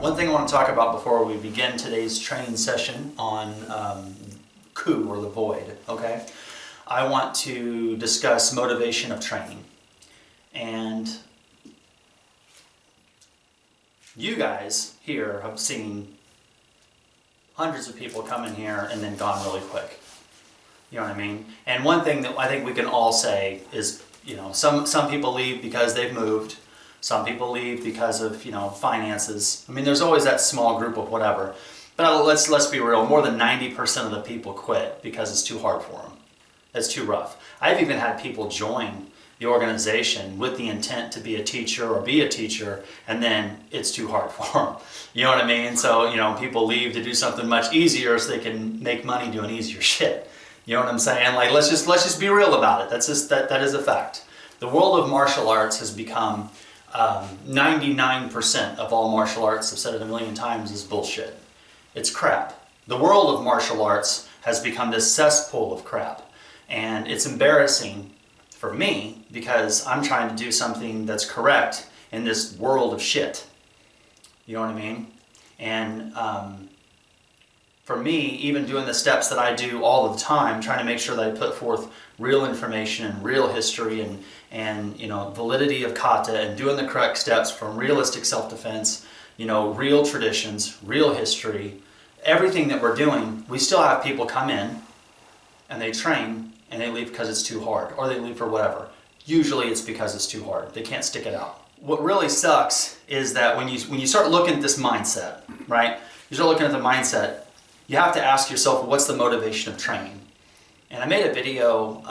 One thing I want to talk about before we begin today's training session on Ku, or the void, okay? I want to discuss motivation of training. And you guys here have seen hundreds of people come in here and then gone really quick. You know what I mean? And one thing that I think we can all say is, you know, some people leave because they've moved. Some people leave because of, you know, finances. I mean, there's always that small group of whatever. But let's be real. More than 90% of the people quit because it's too hard for them. It's too rough. I've even had people join the organization with the intent to be a teacher or be a teacher, and then it's too hard for them. You know what I mean? So, you know, people leave to do something much easier so they can make money doing easier shit. You know what I'm saying? Like, let's just be real about it. That's just that is a fact. The world of martial arts has become 99% of all martial arts, I've said it a million times, is bullshit. It's crap. The world of martial arts has become this cesspool of crap. And it's embarrassing for me because I'm trying to do something that's correct in this world of shit. You know what I mean? And for me, even doing the steps that I do all the time, trying to make sure that I put forth real information and real history and you know, validity of kata, and doing the correct steps from realistic self-defense, you know, real traditions, real history, everything that we're doing, we still have people come in and they train and they leave because it's too hard, or they leave for whatever. Usually it's because it's too hard. They can't stick it out. What really sucks is that when you start looking at this mindset, right? You start looking at the mindset, you have to ask yourself, what's the motivation of training? And I made a video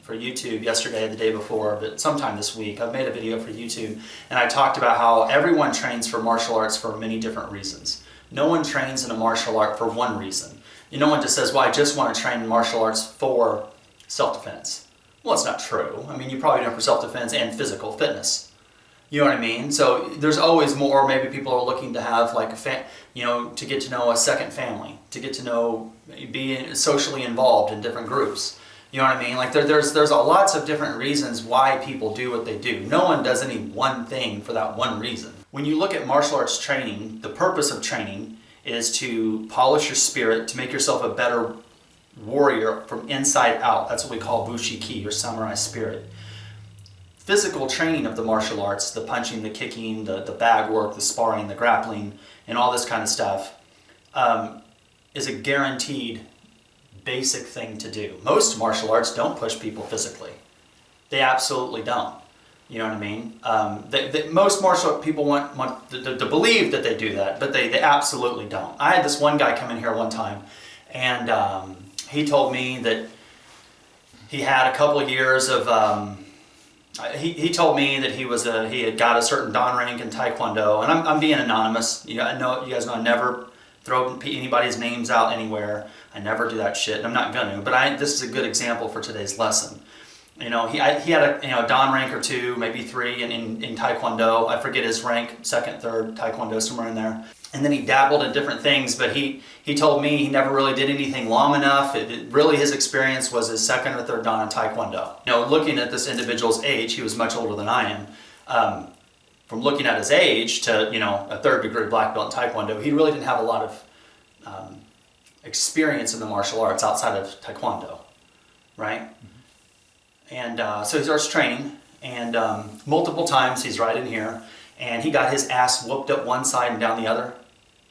for YouTube yesterday, the day before, but sometime this week, I've made a video for YouTube, and I talked about how everyone trains for martial arts for many different reasons. No one trains in a martial art for one reason. No one just says, well, I just want to train in martial arts for self-defense. Well, it's not true. I mean, you probably do it for self-defense and physical fitness. You know what I mean? So there's always more. Maybe people are looking to have like to get to know a second family, to get to know, be socially involved in different groups. You know what I mean? Like there's lots of different reasons why people do what they do. No one does any one thing for that one reason. When you look at martial arts training, the purpose of training is to polish your spirit, to make yourself a better warrior from inside out. That's what we call bushiki, or samurai spirit. Physical training of the martial arts, the punching, the kicking, the bag work, the sparring, the grappling, and all this kind of stuff, is a guaranteed basic thing to do. Most martial arts don't push people physically. They absolutely don't. You know what I mean? Most martial art people want to believe that they do that, but they absolutely don't. I had this one guy come in here one time, and he told me that he had a couple of years of he told me that he had got a certain dan rank in Taekwondo, and I'm being anonymous. You guys know I never throw anybody's names out anywhere. I never do that shit, and I'm not gonna. But this is a good example for today's lesson. You know, he had a dan rank or two, maybe three in Taekwondo. I forget his rank, second, third Taekwondo, somewhere in there. And then he dabbled in different things, but he told me he never really did anything long enough. Really his experience was his second or third dan in Taekwondo. You know, looking at this individual's age, he was much older than I am. From looking at his age to, you know, a third degree black belt in Taekwondo, he really didn't have a lot of experience in the martial arts outside of Taekwondo, right? Mm-hmm. And so he starts training, and multiple times he's right in here, and he got his ass whooped up one side and down the other.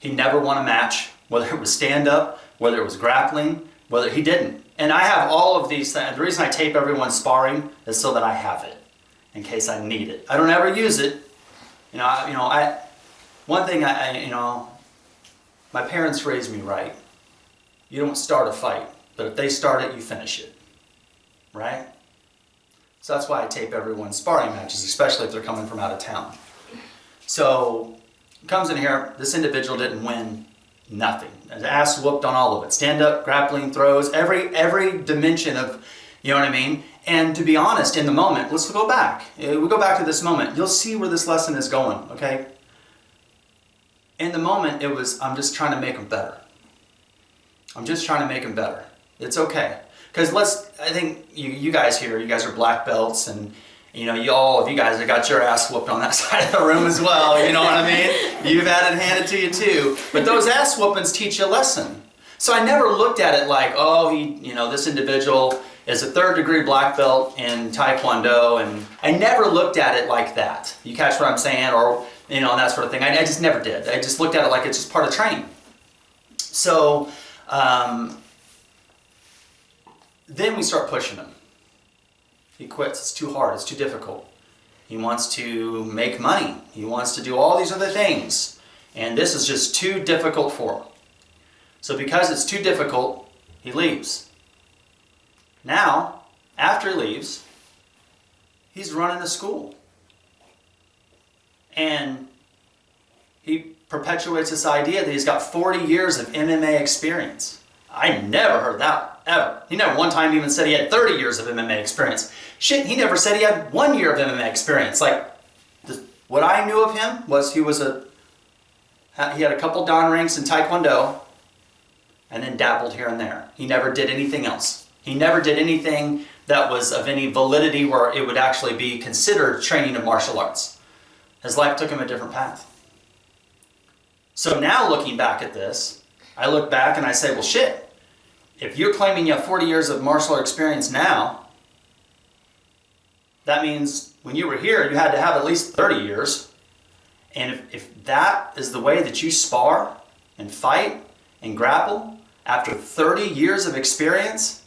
He never won a match, whether it was stand-up, whether it was grappling, whether he didn't. And I have all of these things. The reason I tape everyone's sparring is so that I have it, in case I need it. I don't ever use it. One thing my parents raised me right. You don't start a fight, but if they start it, you finish it, right? So that's why I tape everyone's sparring matches, especially if they're coming from out of town. So, comes in here, this individual didn't win nothing. His ass whooped on all of it. Stand up, grappling, throws, every dimension of, you know what I mean? And to be honest, in the moment, let's go back. We go back to this moment. You'll see where this lesson is going, okay? In the moment, it was, I'm just trying to make him better. I'm just trying to make him better. It's okay. Because I think you guys here, you guys are black belts, and You know, all of you guys have got your ass whooped on that side of the room as well, you know what I mean? You've had it handed to you too. But those ass whoopings teach you a lesson. So I never looked at it like, oh, this individual is a 3rd degree black belt in Taekwondo, and I never looked at it like that. You catch what I'm saying? Or, and that sort of thing. I just never did. I just looked at it like it's just part of training. So, then we start pushing him. He quits. It's too hard. It's too difficult. He wants to make money. He wants to do all these other things. And this is just too difficult for him. So because it's too difficult, he leaves. Now, after he leaves, he's running a school. And he perpetuates this idea that he's got 40 years of MMA experience. I never heard that, ever. He never one time even said he had 30 years of MMA experience. Shit, he never said he had 1 year of MMA experience. Like, what I knew of him was he had a couple dan ranks in Taekwondo, and then dabbled here and there. He never did anything else. He never did anything that was of any validity where it would actually be considered training in martial arts. His life took him a different path. So now looking back at this, I look back and I say, well shit, if you're claiming you have 40 years of martial art experience now, that means when you were here, you had to have at least 30 years. And if that is the way that you spar and fight and grapple after 30 years of experience,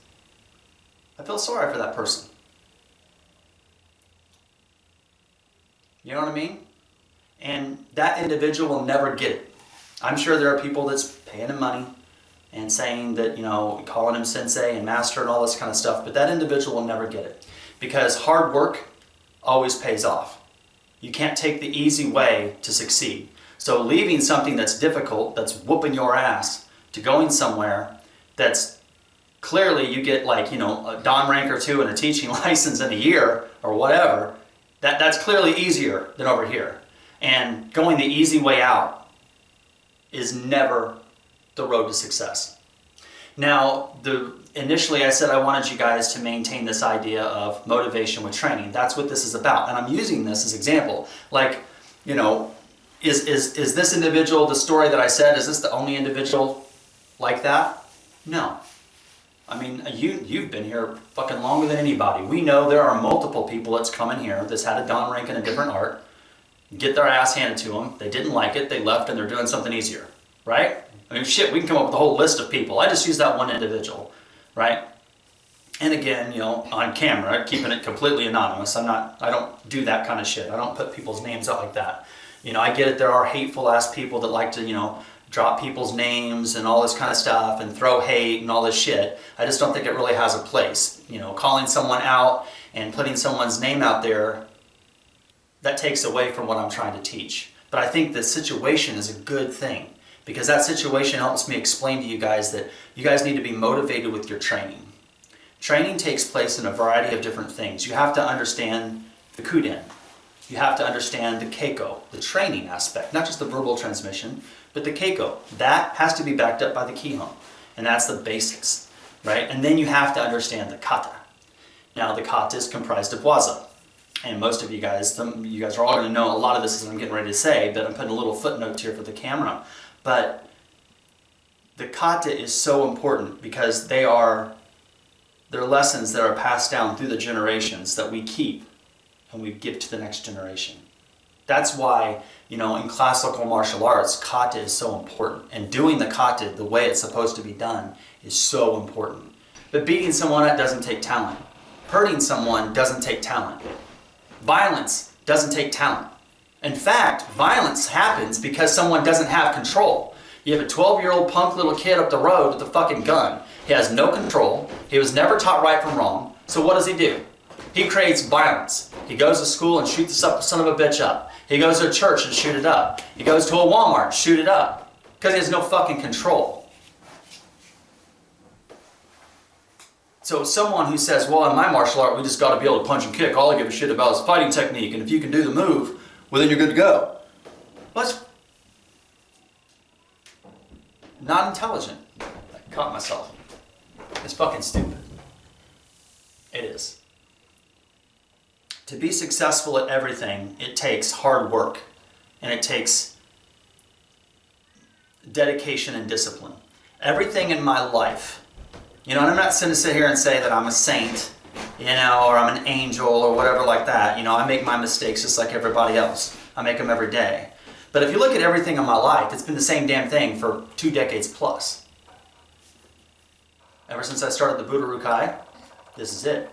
I feel sorry for that person. You know what I mean? And that individual will never get it. I'm sure there are people that's paying him money and saying that, calling him sensei and master and all this kind of stuff, but that individual will never get it. Because hard work always pays off. You can't take the easy way to succeed. So leaving something that's difficult, that's whooping your ass, to going somewhere that's clearly you get a dan rank or 2 and a teaching license in a year or whatever, that's clearly easier than over here. And going the easy way out is never the road to success. Now, initially I said I wanted you guys to maintain this idea of motivation with training. That's what this is about. And I'm using this as example. Is this individual, the story that I said, is this the only individual like that? No. I mean, you've been here fucking longer than anybody. We know there are multiple people that's come in here that's had a dan rank in a different art, get their ass handed to them, they didn't like it, they left and they're doing something easier, right? I mean, shit, we can come up with a whole list of people. I just use that one individual, right? And again, on camera, keeping it completely anonymous. I don't do that kind of shit. I don't put people's names out like that. I get it, there are hateful ass people that like to, drop people's names and all this kind of stuff and throw hate and all this shit. I just don't think it really has a place. Calling someone out and putting someone's name out there, that takes away from what I'm trying to teach. But I think the situation is a good thing, because that situation helps me explain to you guys that you guys need to be motivated with your training. Training takes place in a variety of different things. You have to understand the kuden. You have to understand the keiko, the training aspect, not just the verbal transmission, but the keiko. That has to be backed up by the kihon, and that's the basics, right? And then you have to understand the kata. Now, the kata is comprised of waza, and most of you guys are all going to know a lot of this as I'm getting ready to say, but I'm putting a little footnote here for the camera. But the kata is so important because they're lessons that are passed down through the generations that we keep and we give to the next generation. That's why, in classical martial arts, kata is so important. And doing the kata the way it's supposed to be done is so important. But beating someone up doesn't take talent. Hurting someone doesn't take talent. Violence doesn't take talent. In fact, violence happens because someone doesn't have control. You have a 12-year-old punk little kid up the road with a fucking gun. He has no control. He was never taught right from wrong. So what does he do? He creates violence. He goes to school and shoots the son of a bitch up. He goes to a church and shoot it up. He goes to a Walmart and shoot it up. Because he has no fucking control. So someone who says, well, in my martial art, we just got to be able to punch and kick. All I give a shit about is fighting technique. And if you can do the move, well, then you're good to go. Well, that's not intelligent. I caught myself. It's fucking stupid. It is. To be successful at everything, it takes hard work, and it takes dedication and discipline. Everything in my life, and I'm not going to sit here and say that I'm a saint, or I'm an angel or whatever like that. I make my mistakes just like everybody else. I make them every day. But if you look at everything in my life, it's been the same damn thing for 2 decades plus. Ever since I started the Budo, this is it.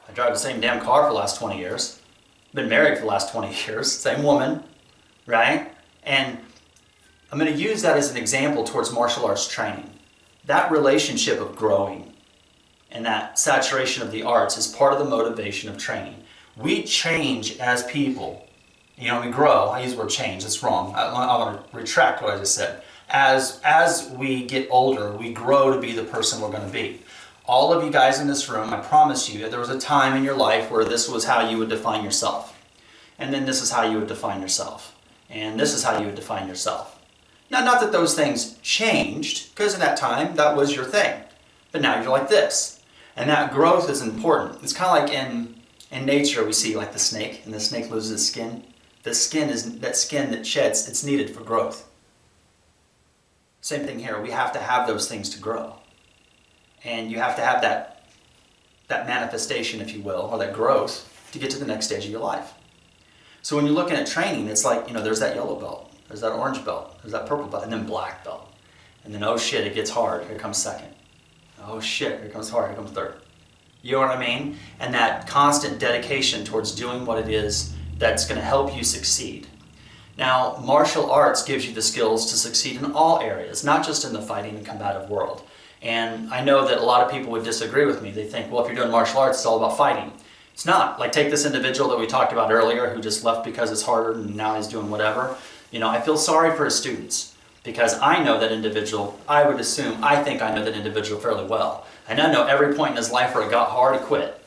I drive the same damn car for the last 20 years. Been married for the last 20 years. Same woman, right? And I'm going to use that as an example towards martial arts training. That relationship of growing and that saturation of the arts is part of the motivation of training. We change as people. We grow. I use the word change. That's wrong. I want to retract what I just said. As we get older, we grow to be the person we're going to be. All of you guys in this room, I promise you, there was a time in your life where this was how you would define yourself. And then this is how you would define yourself. And this is how you would define yourself. Now, not that those things changed, because in that time, that was your thing. But now you're like this. And that growth is important. It's kind of like in nature, we see like the snake, and the snake loses its skin. The skin is that skin that sheds, it's needed for growth. Same thing here. We have to have those things to grow. And you have to have that manifestation, if you will, or that growth to get to the next stage of your life. So when you're looking at training, it's like, there's that yellow belt, there's that orange belt, there's that purple belt, and then black belt. And then, oh shit, it gets hard. Here comes second. Oh shit, here comes hard. Here comes third. You know what I mean? And that constant dedication towards doing what it is that's going to help you succeed. Now, martial arts gives you the skills to succeed in all areas, not just in the fighting and combative world. And I know that a lot of people would disagree with me. They think, well, if you're doing martial arts, it's all about fighting. It's not. Like, take this individual that we talked about earlier who just left because it's harder and now he's doing whatever. I feel sorry for his students because I know that individual. I think I know that individual fairly well. And I know every point in his life where it got hard, he quit.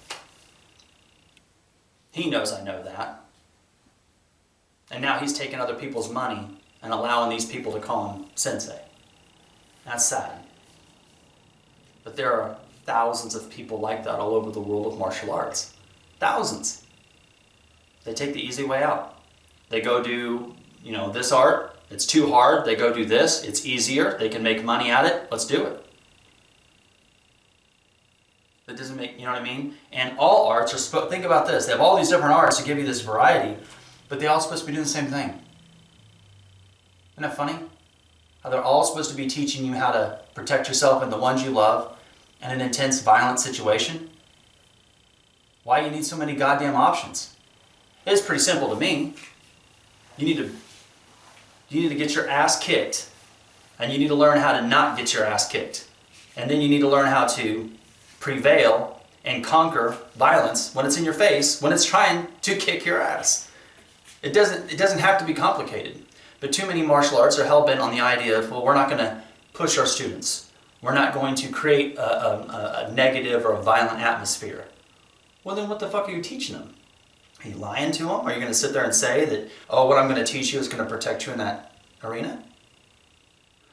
He knows I know that. And now he's taking other people's money and allowing these people to call him sensei. That's sad. But there are thousands of people like that all over the world of martial arts. Thousands. They take the easy way out. They go do, this art. It's too hard. They go do this. It's easier. They can make money at it. Let's do it. That doesn't make, you know what I mean? And all arts are think about this. They have all these different arts to give you this variety, but they're all supposed to be doing the same thing. Isn't that funny? How they're all supposed to be teaching you how to protect yourself and the ones you love in an intense, violent situation. Why you need so many goddamn options? It's pretty simple to me. You need to get your ass kicked, and you need to learn how to not get your ass kicked. And then you need to learn how to prevail and conquer violence when it's in your face, when it's trying to kick your ass. It doesn't have to be complicated. But too many martial arts are hell-bent on the idea of, well, we're not going to push our students. We're not going to create a negative or a violent atmosphere. Well, then what the fuck are you teaching them? Are you lying to them? Are you going to sit there and say that, oh, what I'm going to teach you is going to protect you in that arena?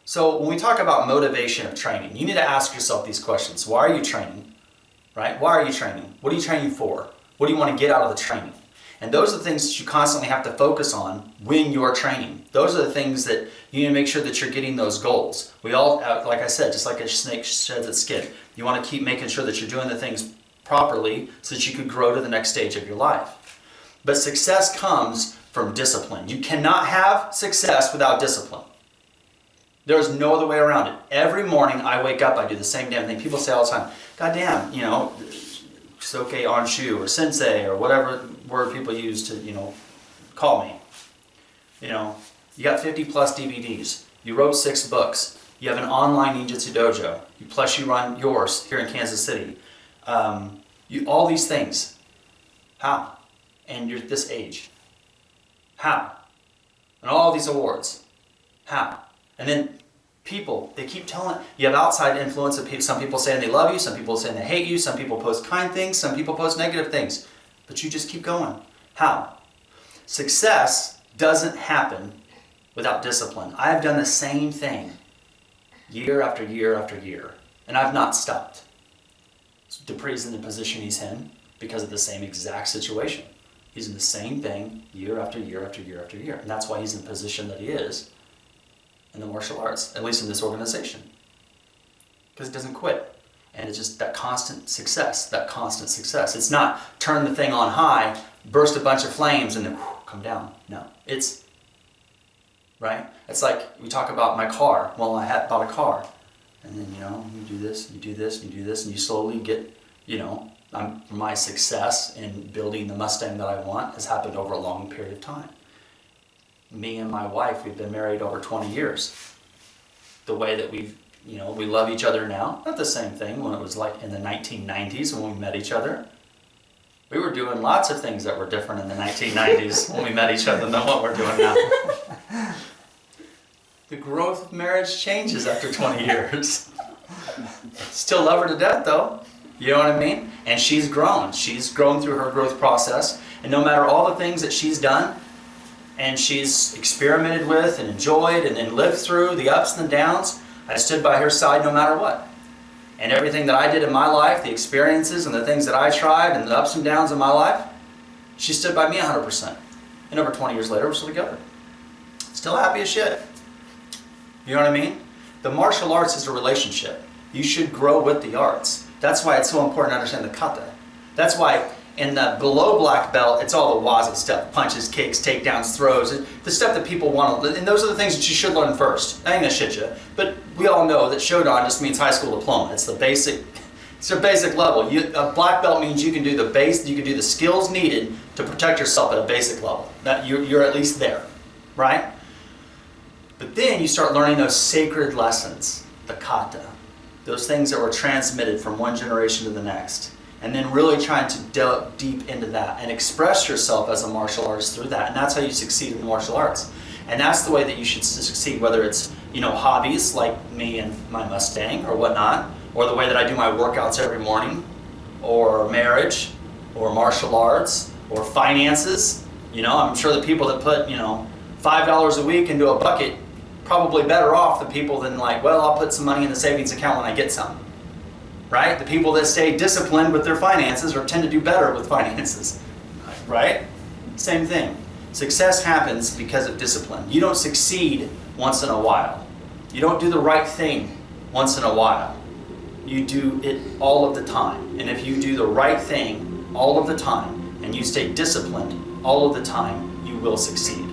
So when we talk about motivation of training, you need to ask yourself these questions. Why are you training? Right? Why are you training? What are you training for? What do you want to get out of the training? And those are the things that you constantly have to focus on when you're training. Those are the things that you need to make sure that you're getting those goals. We all, like I said, just like a snake sheds its skin, you want to keep making sure that you're doing the things properly so that you could grow to the next stage of your life. But success comes from discipline. You cannot have success without discipline. There's no other way around it. Every morning I wake up, I do the same damn thing. People say all the time, God damn, Soke, Anshu, or sensei, or whatever word people use to, call me. You got 50 plus DVDs. You wrote 6 books. You have an online Ninjutsu dojo. Plus you run yours here in Kansas City. All these things. How? And you're this age. How? And all these awards. How? And then people, they keep telling, you have outside influence of people. Some people saying they love you, some people saying they hate you, some people post kind things, some people post negative things. But you just keep going. How? Success doesn't happen without discipline. I have done the same thing year after year after year, and I've not stopped. Dupree's in the position he's in because of the same exact situation. He's in the same thing year after year after year after year. And that's why he's in the position that he is in the martial arts, at least in this organization. Because he doesn't quit. And it's just that constant success, that constant success. It's not turn the thing on high, burst a bunch of flames, and then come down. No, it's, right? It's like we talk about my car. Well, I had bought a car. And then, you do this, you do this, you do this, and you slowly get, my success in building the Mustang that I want has happened over a long period of time. Me and my wife, we've been married over 20 years. The way that we love each other now, not the same thing when it was like in the 1990s when we met each other. We were doing lots of things that were different in the 1990s when we met each other than what we're doing now. The growth of marriage changes after 20 years. Still love her to death though. You know what I mean? And she's grown. She's grown through her growth process. And no matter all the things that she's done, and she's experimented with and enjoyed and then lived through the ups and the downs, I stood by her side no matter what. And everything that I did in my life, the experiences and the things that I tried and the ups and downs of my life, she stood by me 100%. And over 20 years later, we're still together. Still happy as shit. You know what I mean? The martial arts is a relationship. You should grow with the arts. That's why it's so important to understand the kata. That's why in the below black belt, it's all the waza stuff. Punches, kicks, takedowns, throws. The stuff that people want to, and those are the things that you should learn first. I ain't gonna shit you. But we all know that Shodan just means high school diploma. It's the basic, it's your basic level. A black belt means you can do the skills needed to protect yourself at a basic level. That you're at least there, right? But then you start learning those sacred lessons, the kata, those things that were transmitted from one generation to the next, and then really trying to delve deep into that and express yourself as a martial artist through that. And that's how you succeed in the martial arts. And that's the way that you should succeed, whether it's, hobbies like me and my Mustang or whatnot, or the way that I do my workouts every morning, or marriage, or martial arts, or finances. I'm sure the people that put, $5 a week into a bucket probably better off than people than I'll put some money in the savings account when I get some. Right? The people that stay disciplined with their finances or tend to do better with finances. Right? Same thing. Success happens because of discipline. You don't succeed once in a while. You don't do the right thing once in a while. You do it all of the time. And if you do the right thing all of the time and you stay disciplined all of the time, you will succeed.